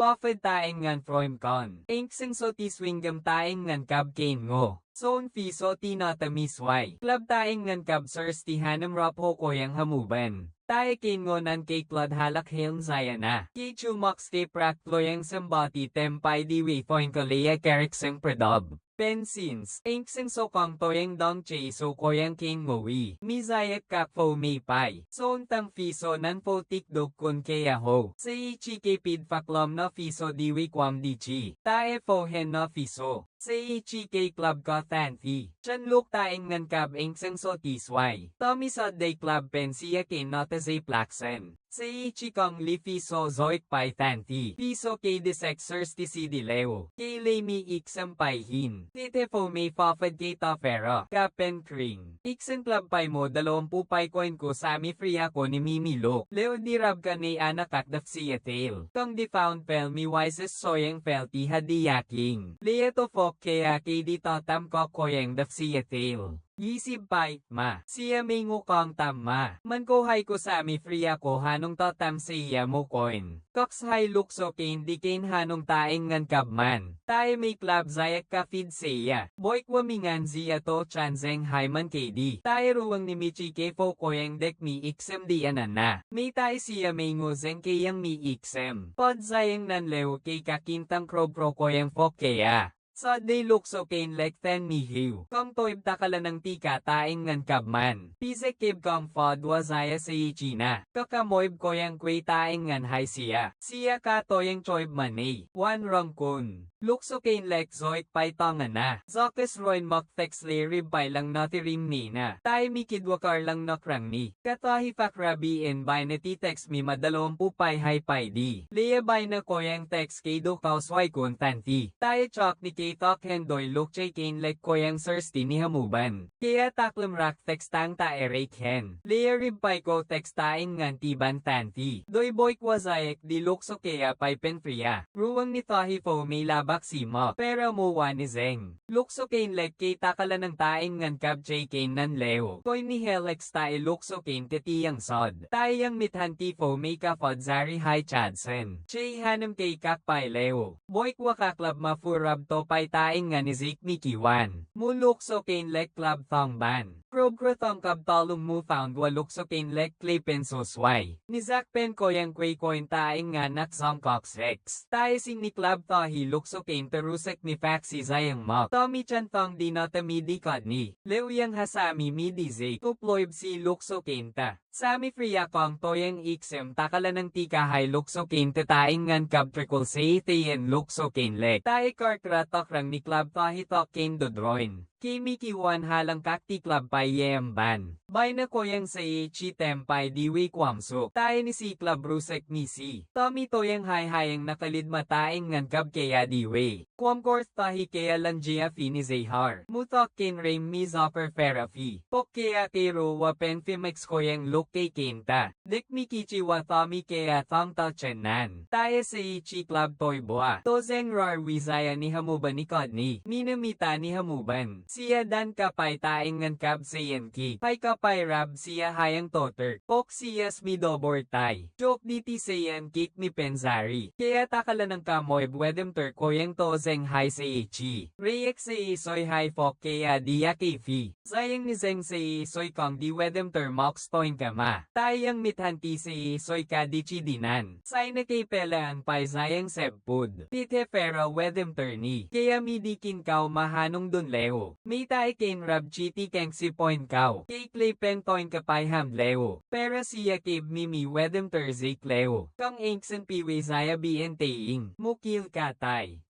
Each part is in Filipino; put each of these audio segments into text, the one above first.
Buffett taeng ngan Froim Con. Ink sing so ti swinggam taeng ngan kab kain ngo. Son fi so ti nata misway. Club taeng ngan kab sirs ti hanam rap ho koyang hamuban. Tae kain ngo nan kay blood halak helm zayana. Kay chumox kay prak loyang sambati tempay di wifoin kalea karik sing predob. Pensins, ink sing so kong toyang dong che so koyang king ngowi. Mizayat kak fo may pai. Son tang fiso nan fo tik dok kun kaya ho. Sa ichi kay pid faklom na fiso diwi kwam di chi. Tae fo hen na fiso. Sa ichi kay club ka than fi. Chan luk taeng ngan kab ink sing so tisway. Tommy sa day club pensiya kay nata zay plaksen. Sa ichi kong li fiso zoik pai than fi. Piso kay disexers ti si dileo. Kay lemi iksam pai hin. Tite fo may fafad kay tafera. Kapen kring. Iksan club pai mo 20 pai coin ko sami free ako ni Mimilo. Leo di rab ka ni anak akdaf siya tail. Kong di found pel mi wisest soyang fel ti hadiyaking. Leto fok kaya kay di tatam ko koyang daf siya tail. Yisib pai, ma. Siya may ngukong tama. Man ko hay ko sami free ako hanong tatam siya mo coin. Cox hay lukso kain di kain hanong taeng ngan kabman. Tae may club zayak ka feed siya. Boy kwa mingan ziya to chanzeng hay man kdi. Tae ruwang ni Michi ke fo koyang dek mi iksem di anana. May tae siya may nguzeng kayang mi iksem. Pod zayang nanlew kay kakintang krobro koyang fok kaya. Sa day lukso kain lek 10 mihiw. Kong toib takala ng tika taing ngan kabman. Pise kib kong fod wazaya sa ichina. Kakamoib koyang kwe taing ngan hay siya. Siya ka toyang choib manay. One rong kun. Lukso kain lek zoik pay tonga na. Zokes roin moktex lerib pay lang natirim ni na. Tay mi kidwakar lang nakrang ni. Katahi fakrabi in by na titex mi madalompu pay hay pay di. Leia bay na koyang text kay do kausway kun tanti. Tayo chok ni kay tok hendoy lukchay kain lek koyang sirsti ni hamuban. Kaya taklem rak text tang ta erake hen. Leia rib pay ko text taing ngan tiban tanti. Doy boy kwazayek di lukso kaya pay penfria. Ruwang ni tahi fo may labak si mo. Pero mo ni zeng. Lukso kain lek kay takala ng taing ngan kab chay kain nan leo. Koy ni Helex tae lukso kain titiyang sod. Tayang mithanti fo may ka fod zari hai chadsen. Chay hanam kay kakpay leo. Boy kwa kaklab mafurab to pay taing nga ni Zik Mikiwan. Mulukso kain lek club thong ban. Krobkro thong kab talong mo found walukso kain lek clay penso sway. Ni Zak pen koyang kwe koin taing nga nak zong cox rex. Tayo sing ni club tahi lukso kain terusek ni faxi zayang mok. Tommy chan thong di nata midi kod ni. Leo yang hasami midi Zik. Tuploib si lukso kain ta. Sami friya kong toyang iksem takala ng tika hay lukso kain taing ngan kab trikul sa itayin lukso kain lek. Tayo karkratok rang ni club tahi tok kain dodroin. Kimi kiwan halang kakti club pay yemban. Bay na koyang sa ichi tempay diwi kwamsuk. Tayo ni si club rusek ni si. Tommy toyang hay-hayang nakalid mataing ngan kab kaya diwi. Kwamkorth tahi kaya lanjia fi ni Zahar. Mutok kin ray mi zopper ferafi. Pok kaya kiro wapen fimex koyang look kay kinta. Dik mi kichi wa Tommy kaya thong tachenan. Tayo sa ichi club toy boa. Tozeng rar wizaya ni hamuban ni Kodni. Minamita ni hamuban. Siya dan kapay taing ngan kab sayan ki. Pay kapay rab siya hayang toter. Pok siyas mi dobor tay. Joke diti sayan kik ni Penzari. Kaya takala ng kamoy bwedem ter koyang tozeng hay sa ichi. Reyek sa isoy hay fok kaya diya kifi. Sayang ni zeng sa isoy kong di wedem ter mox toing kama. Tayang mithanti sa isoy ka di chidinan. Say na kay pelaan pay zayang sebpud. Tite fera wedem ter ni. Kaya midikin kaw mahanong dun leo. May tayo kain rab chiti keng si point kaw. Kay clay pen toing kapay ham leo. Pero siya kib mimi wedem ter zik leo. Kong inksen piwe zaya bienteing. Mukil katay.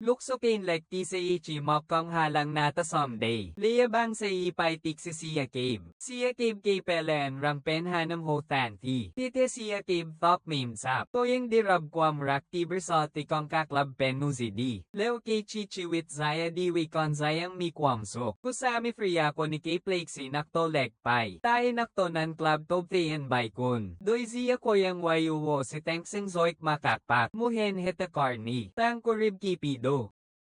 Lukso kain lek ti sa ichi mokong halang nata someday. Leia bang sa ipay tik si siya cave. Siya cave kay peleen rang pen hanam ho tanti. Tite siya cave thok memsap. Toyang dirab kwam rak tiber sa tikong kaklab pen nuzidi. Leo kay chichiwit zaya diwi kon zayang mi kwamsok. Kusami free ako ni kay plexi nakto lekpay. Tayo nakto nan club to tayan baykun. Doy ziya koyang wayuwo si tengseng zoik makakpak. Muhen hetakarni. Tang kurib kipido.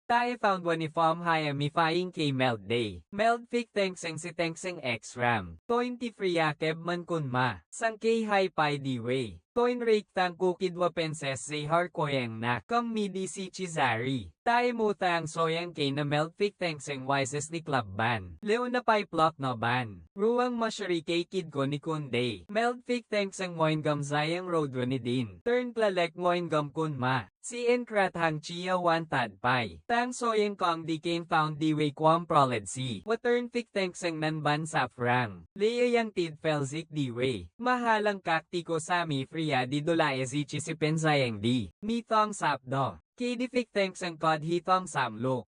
tae found one ni Fom Hayami Fying kay Meld Day. Meld Fik Tengseng si Tengseng X-Ram. Toin ti Friakeb man kun ma. Sang kay Hai Pai Di Wei. Toin Rake Tang Kukidwa Penses Zahar Koyang na Kang Midi si Chizari. Tae mo tang soyang kay na Meld Fik Tengseng Wises ni Club Ban. Leo na Pai Plot no Ban. Ruang Masyari kay Kid ko ni Kunday. Meld Fik Tengseng Moin Gam Zayang Road ni Din. Turn Plalek Moin Gam Kun ma. Si Enkrat Hang Chia Wan Tad Pai. Tang Soyang Kong Di Kane Found Di Wei Kwam Proled Si. Watern Fik Tengseng Nan Ban Sa Frang. Lea Yang Tid Felzik Di Wei. Mahalang Kakti Ko Sami Fria Di Dolae Zichi Si Penzayang Di. Mi Thong Sap Do. Kidi Fik Tengseng Kod Hi Thong Samlo.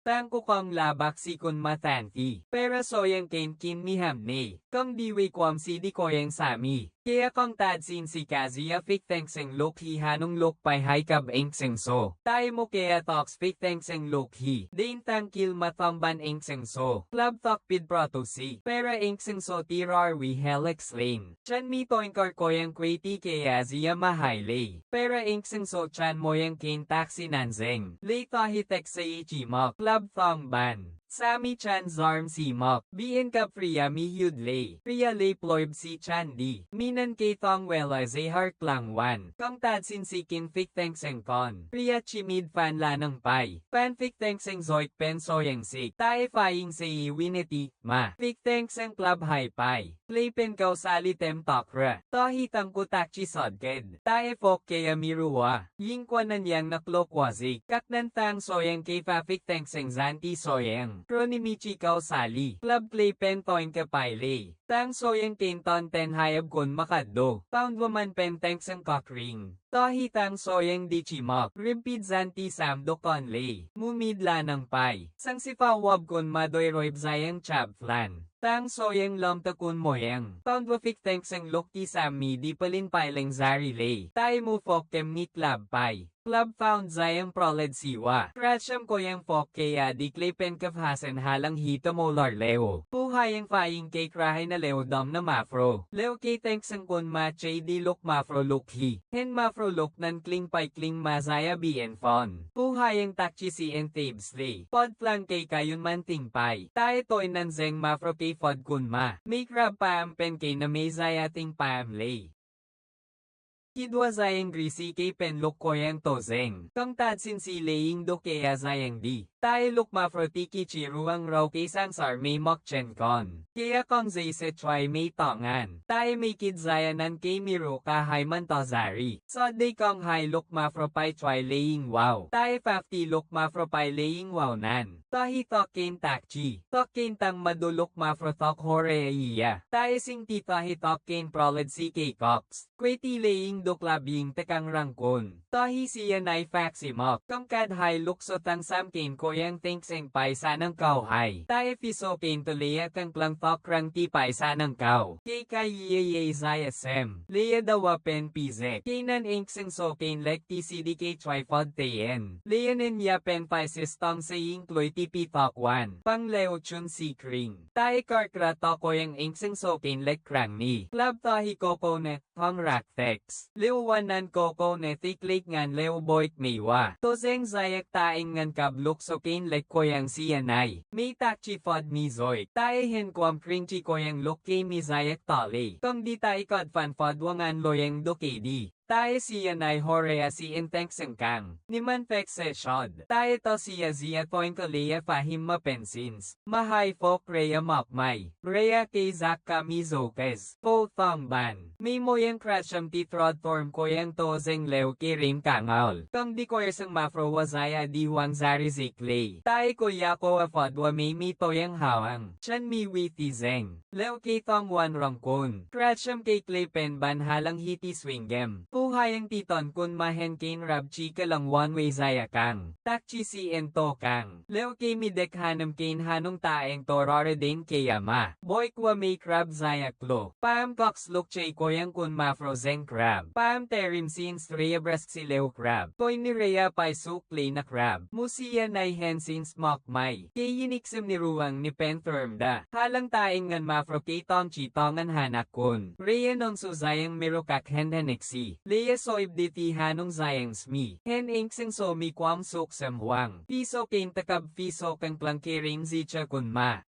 Tang ko kong labak si kun matanti. Pero soyang kin kin mi hamne. Kong di wei kwam si di koyang sami. Kaya kong tadsin si Kazuya Fik Tengseng Lok Hi Hanong Lok Pai Hai Kab Eng Seng So. Tayo mo kaya talks Fik Tengseng Lok Hi. Dain tang kil matamban Eng Seng So. Club talk pid proto si. Pera Eng Seng So tirar we helix lane. Chan mi toing kar koyang kweti kaya ziya mahay lay. Pera Eng Seng So chan moyang kin taxi nanzeng. Lay tahi tek sa ichimok. Club thong ban. Sami Chan Zarm si Mok. Bien ka Priya mi Yudlay. Priya lay ployb si Chan Di. Minan kay Thong Wela Zahar Klang Wan. Kong tadsin si Kin Fik Tengseng Kon. Priya Chimid Fan Lanang Pai. Pan Fik Tengseng Zoik Pen Soyang Sik. Tae Fying si Wineti. Ma. Fik Tengseng Club Hai Pai. Play pen kau sali tem tokra. Tohi tang kutakchi sodked. Tae fok kaya miruwa. Ying kwanan yang naklokwazik. Kaknan tang soyang kay fa Fik Tengseng Zanti Soyang. Kronimichi Kau Sali. Club Play Pen Toin Kapaile. Tang Soyang Kinton Ten Hayab Kun Makaddo. Pound Woman Pen Tengseng Cockring. Tohi Tang Soyang Dichimok. Rimpid Zanti Samdo Conley. Mumid Lanang Pai. Sang Sifa Wab Kun Madoy Roib Zayang Chab Flan. Tang Soyang Lam Takun Moyang. Pound Wafik Tengseng Lokti Sami Di Palin Pailing Zari Lay. Tai Mu Fok Kem Ni Club Pai. Club found Zayang Proled Siwa. Kracham Koyang Fok Kaya Di Klepen Kafhasen Halang Hito Molar Leo. Puhayang Fying Kay Krahay na Leo Dom na Mafro. Leo Kay Tengseng Kun Ma Chay Di Lok Mafro Lok Hi. Hen Mafro Lok Nan Kling Pai Kling Mazaya Bien Fon. Puhayang Takchi Si En Tabsley. Pod Flang Kay Kayun Manting Pai. Tae Toy Nan Zeng Mafro Kay Fod Kun Ma. Make Rab Pam Pen Kay na May Zayating Pam Lay. Kidwa Zayang Grisi Kay Penlok Koyang Tozeng. Kang tadsin si Laying Do Kaya Zayang Di. Tae Luk Mafrotiki Chiruang Raw Kay Sansar May Mok Chen Kon. Kaya Kong Zay Se Choi May Tongan. Tae May Kid Zayanan Kay Miro Kahay Mantozari. Sodday Kong Hai Luk Mafropay Choi Laying Wow. Tae 50 Luk Mafropay Laying Wow Nan. Tahi Tokin Takchi. Tokin Tang Maduluk Mafrotok Horeaiya. Tae Sing Titahi Tokin Proled Si Kay Cox. Kweti Laying Doklabing Tekang Rangkon. Tahi Siya Nai Faximok. Kong Kad Hai Luk Sotang Sam Kin Koyang Tengseng Paisa ng Kau Hai. Tae Fiso Kin Tulea Kang Klang Tok Rang Ti Paisa ng Kau. Kay Kayeye Zaya Sem. Lea Dawa Pen Pizek. Kainan Engseng So Kin Lek Ti CDK Choi Fod Tayen. Lea Ninya Pen Paisis Tong Saying Kloy Tipi Tok Wan. Pang Leo Chun Si Kring. Tae Karkra Tokoyang Engseng So Kin Lek Krang Ni. Club Tahi Koko Net Tong Raktex. Leo Wanan Koko Netik Lake Ngan Leo Boyk Maywa. Tozeng Zayak Taing Ngan Kablok So Kin Lek Koyang Siyanay. May Takchi Fod Mi Zoik. Tae Hen Kwam Kring Chi Koyang Lok Kay Mi Zayak Tali. Kong Di Tae Kod Fan Fod Wangan Loyang Do Di. Tae Siyanay Horea Si Inteng Sengkang. Niman Fek Se Shod. Tae To Siya Zia Toin Kalea Fahim Mapensins. Mahay Fok Rea Mokmay. Rea Kay Zak Kami Zokez. Po Thong Ban. May Moyang Kracham Ti Trod Torm Koyang Tozeng Leo Kirim Kangaol. Kong Di Koyasang Mafro Wazaya Di Wang Zari Ziklay. Tae Koyako Afodwa May Mi Toyang Hawang. Chan Mi Witi Zeng. Leo Kay Thong Wan Rongkon. Kracham Kay Clay Pen Ban Halang Hiti Swingem. Puhayang Titon Kun Mahen Kain Rab Chika Lang One Way Zaya Kang. Takchi Si Ento Kang. Leo Kay Midek Hanam Kain Hanong Taeng Torare Din Kayama. Boykwa May Crab Zaya Klo. Pam Cox Luk Chay Koyang Kun Mafro Zeng Crab. Pam Terim Sins Rhea Bresk Si Leo Crab. Toy ni Rhea Pai Suk Play na Crab. Musiya Nai Hen Sins Mok May. Kay Yiniksim ni Ruang ni Pentherm Da. Halang Taeng Ngan Mafro Kay Tong Chi Tongan Hanak Kun. Rhea Nong Suzayang Mirokak Hendaniksi. Lea Kaya soib di ti hanong zayang smi. Hen ink sing so mi kwam sok sem huang. Piso kain takab piso kang plangkiring zicha kun ma.